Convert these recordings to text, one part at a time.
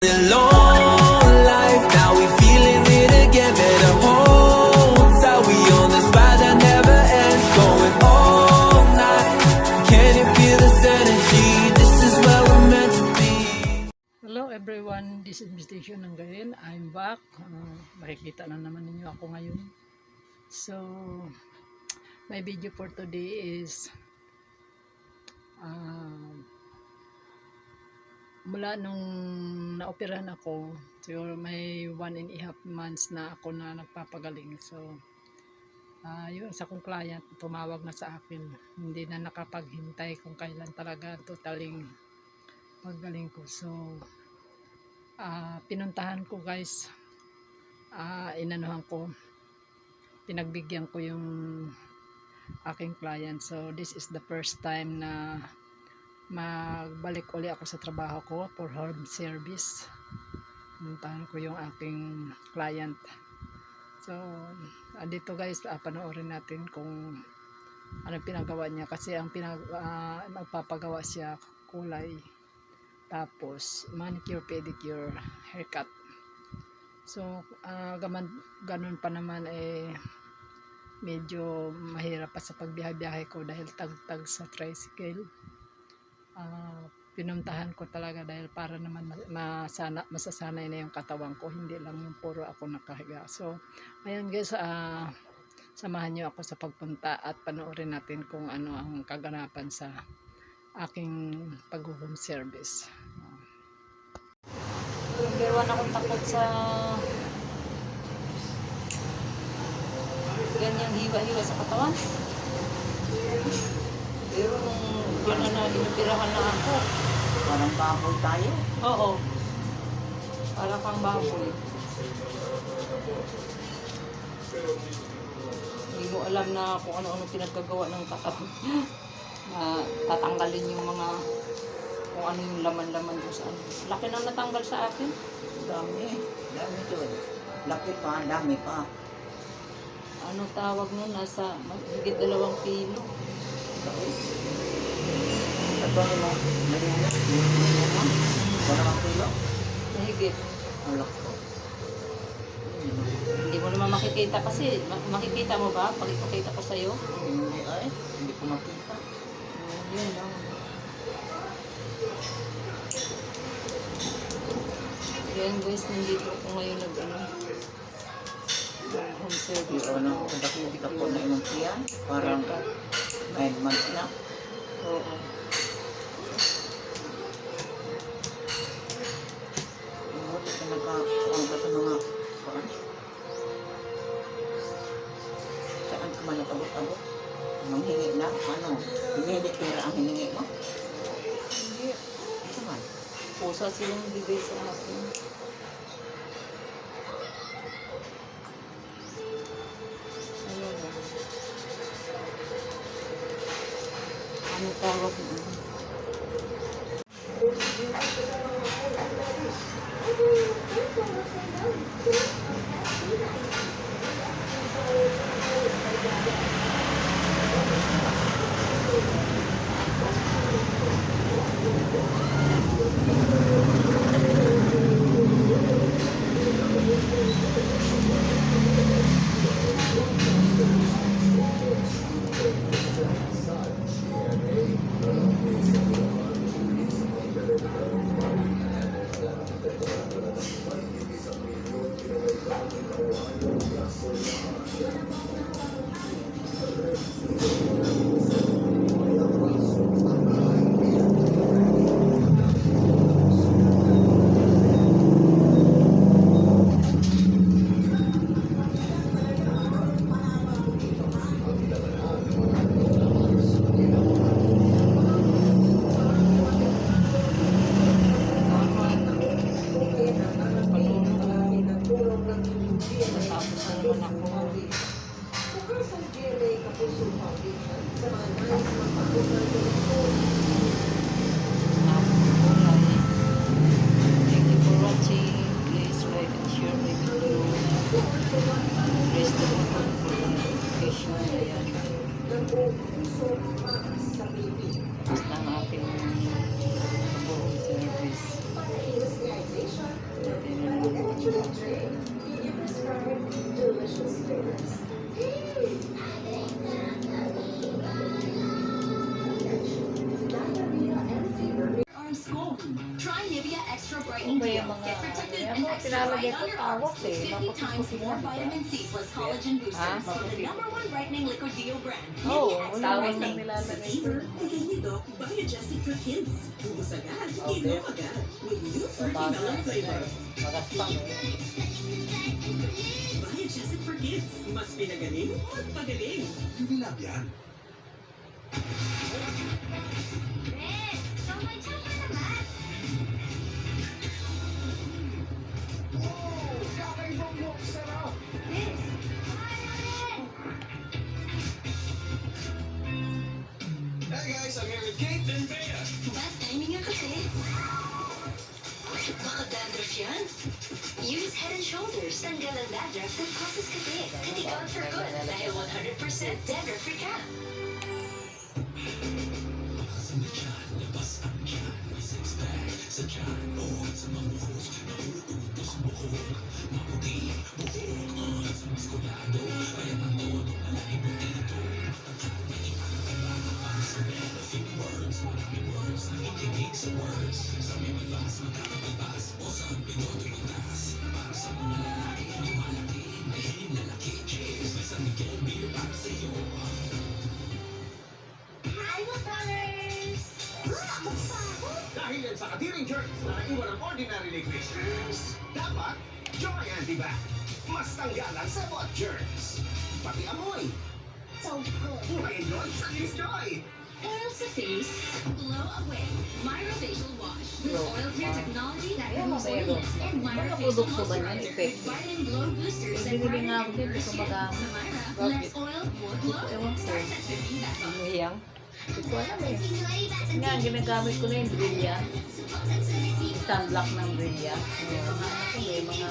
Long life, now we feeling it again. Better hold tight, we on this ride that never ends. Going all night, can you feel this energy? This is where we're meant to be. Hello everyone, this is Station ng Gael. I'm back. Makikita na naman ninyo ako ngayon. So, my video for today is mula nung naoperahan ako, siguro may 1.5 months na ako na nagpapagaling. So, yung isa kong client tumawag na sa akin. Hindi na nakapaghintay kung kailan talaga totaling paggaling ko. So, pinuntahan ko guys, inanuhan ko, pinagbigyan ko yung aking client. So, this is the first time na magbalik uli ako sa trabaho ko for home service. Puntahan ko yung aking client. So, dito guys, panoorin natin kung ano pinagawa niya. Kasi ang magpapagawa siya kulay. Tapos, manicure, pedicure, haircut. So, ganun pa naman medyo mahirap pa sa pagbiyahe ko dahil tagtag sa tricycle. Pinuntahan ko talaga dahil para naman masasanay na yung katawan ko, hindi lang yung puro ako nakahiga. So ayan guys, samahan nyo ako sa pagpunta at panoorin natin kung ano ang kaganapan sa aking pag-home service. Meron akong takot sa ganyang hiwa-hiwa sa katawan. Pero nung gano'n na inupirahan na ako. Parang baboy tayo. Oo. Para kang baboy. Hindi mo alam na kung ano-ano pinagkagawa ng katawan. Na tatanggalin yung mga kung ano yung laman-laman doon sa ano. Laki na natanggal sa akin. Dami. Dami doon. Laki pa, dami pa. Ano tawag nun? Nasa higit 2 kilo. Ito mo, narinig. Wala kang kilo. Mahigit. Alak ko. Hindi mo naman makikita kasi makikita mo ba pag ipakita ko sa'yo? Hindi ay, hindi ko makita. Yun lang. Yan guys, nandito ako ngayon home service. Ano, hindi ka po na imong siya. Parang 9 months na. Oo. Buti ka nagkakaroon ka sa mga parang. Saan ka man nag-abot-abot? Manghingi na? Ano? Hindi pera ang hiningi mo? Hindi. Ito man. Pusa silang bigay sa akin. Ayun na. Ano tawag mo? brightening Ba deal. yung mga, Get protected ano, and extra tinalagay bright ko on your tawag arms. eh. 50 times Mapuputi more na, diba? vitamin C plus collagen boosters Ha? from the #1 brightening liquid deo brand. Oo, Give you extra tawag na brightening. nilalagay ko. Fever, bigay ni Doc Biogestic for Kids. Ubus agad, Okay. inom agad. With new fruity Basta melon flavor. magaspang eh. Biogestic for Kids. Mas pinagaling, magpagaling. Hindi lang yan. Hey guys, I'm here with Kate and Bea. Bad timing nga kasi. Baka dandruff yan. Use Head and Shoulders. Tanggal ang dandruff that causes kape. Katigawan for good dahil 100% dandruff-free ka. Dahil yan sa katiring germs na naiwan ng ordinary liquids, dapat Joy Antibac. Mas tanggalan sa bot germs. Pati amoy. So good. Ngayon yun sa Miss Joy. Oil sa face, glow away. Myra Facial Wash with oil clear technology that Ayan, removes masaya oils daw. and Myra Mga Facial produkto ba yan? Moisturizer with Effective. vitamin glow boosters and Binili nga ako brightening din, your hindi ko skin. magamit. Sa Myra, Bakit? less oil, more glow. Ewan ko. Starts at 15 pesos. Hiyang. Hindi ko alam eh. Kasi nga, ginagamit ko na yung brilliant. Sunblock ng brilliant. Mga ano ko eh, mga...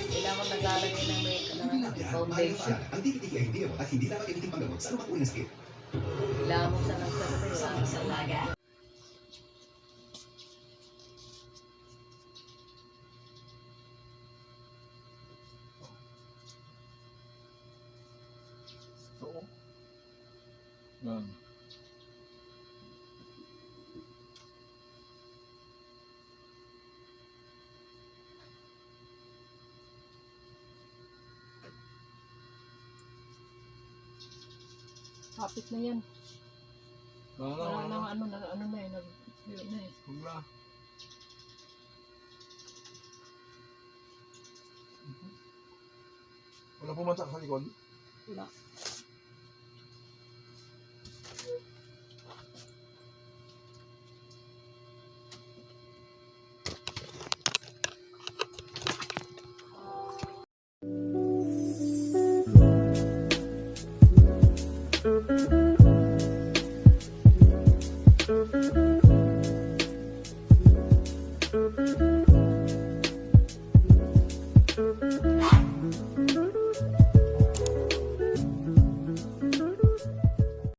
Kailangan naglalagay ng may Hindi lang yan. Ayon foundation. sa ang tiki-tiki ay hindi at hindi dapat gamitin panggamot sa anumang uri ng sakit. Kailangan mo sa ng sarili. Sa umaga. Oo. Yan. Kapit na yan. Wala Wala na ano na eh. Yun na eh. Wala. Wala pumantak sa likod. Wala. Thank you.